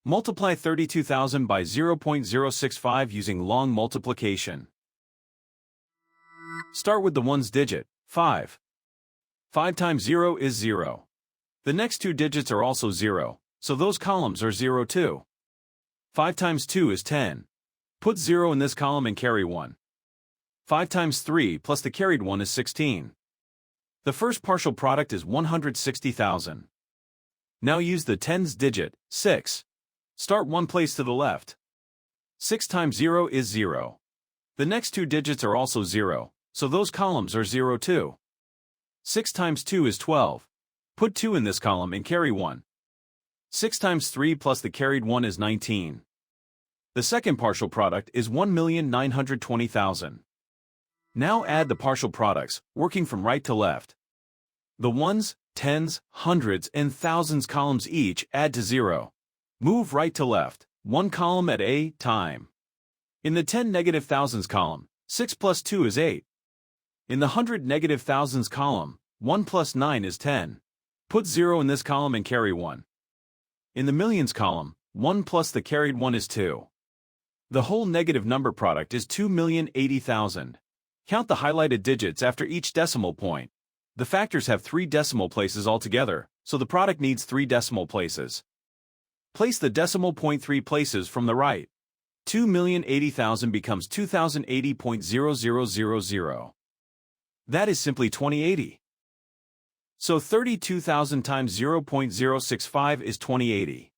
Multiply 32,000 by 0.065 using long multiplication. Start with the ones digit, 5. 5 times 0 is 0. The next two digits are also 0, so those columns are 0 too. 5 times 2 is 10. Put 0 in this column and carry 1. 5 times 3 plus the carried 1 is 16. The first partial product is 160,000. Now use the tens digit, 6. Start one place to the left. 6 times 0 is 0. The next two digits are also 0, so those columns are 0 too. 6 times 2 is 12. Put 2 in this column and carry 1. 6 times 3 plus the carried 1 is 19. The second partial product is 1,920,000. Now add the partial products, working from right to left. The ones, tens, hundreds, and thousands columns each add to 0. Move right to left, one column at a time. In the 10 negative thousands column, 6 plus 2 is 8. In the 100 negative thousands column, 1 plus 9 is 10. Put 0 in this column and carry 1. In the millions column, 1 plus the carried 1 is 2. The whole negative number product is 2,080,000. Count the highlighted digits after each decimal point. The factors have 3 decimal places altogether, so the product needs 3 decimal places. Place the decimal point 3 places from the right. 2,080,000 becomes 2,080.0000. That is simply 2080. So 32,000 times 0.065 is 2080.